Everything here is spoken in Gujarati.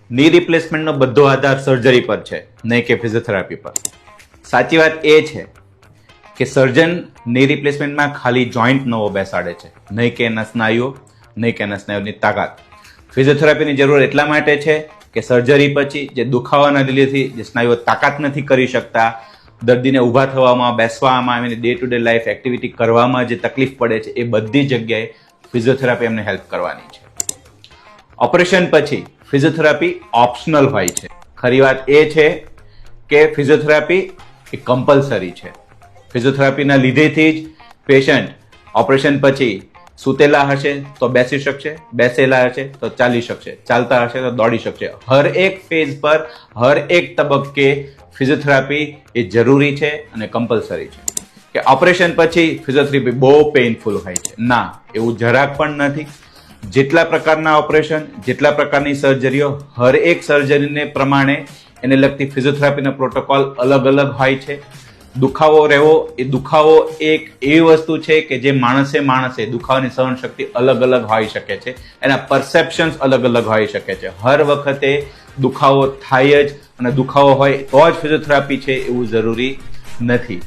ની રિપ્લેસમેન્ટનો બધો આધાર સર્જરી પર છે, નહીં કે ફિઝિયોથેરાપી પર. સાચી વાત એ છે કે સર્જન ની રિપ્લેસમેન્ટમાં ખાલી જોઈન્ટ નવો બેસાડે છે, નહીં કે એના સ્નાયુઓ, નહીં કે એના સ્નાયુની તાકાત. ફિઝિયોથેરાપીની જરૂર એટલા માટે છે કે સર્જરી પછી જે દુખાવાના લીધેથી જે સ્નાયુઓ તાકાત નથી કરી શકતા, દર્દીને ઊભા થવામાં, બેસવામાં, એની day to day life activity કરવામાં જે તકલીફ પડે છે, એ બધી જગ્યાએ ફિઝિયોથેરાપી એમને હેલ્પ કરવાની છે. ઓપરેશન પછી ફિઝિયોથેરાપી ઓપ્શનલ હોય છે. ખરી વાત એ છે કે ફિઝિયોથેરાપી એ કમ્પલસરી છે. ફિઝિયોથેરાપીના લીધેથી જ પેશન્ટ ઓપરેશન પછી સૂતેલા હશે તો બેસી શકશે, બેસેલા હશે તો ચાલી શકશે, ચાલતા હશે તો દોડી શકશે. હર એક ફેઝ પર, હર એક તબક્કે ફિઝિયોથેરાપી એ જરૂરી છે અને કમ્પલસરી છે. કે ઓપરેશન પછી ફિઝિયોથેરાપી બહુ પેઇનફુલ હોય છે, ના, એવું જરાક પણ નથી. જેટલા પ્રકારના ઓપરેશન, જેટલા પ્રકારની સર્જરીઓ, હર એક સર્જરીને પ્રમાણે એને લગતી ફિઝિયોથેરાપીનો પ્રોટોકોલ અલગ અલગ હોય છે. દુખાવો રહેવો એ દુખાવો એક એવી વસ્તુ છે કે જે માણસે દુખાવાની સહનશક્તિ અલગ અલગ હોઈ શકે છે, એના પરસેપ્શન્સ અલગ અલગ હોઈ શકે છે. હર વખતે દુખાવો થાય જ અને દુખાવો હોય તો જ ફિઝિયોથેરાપી છે એવું જરૂરી નથી.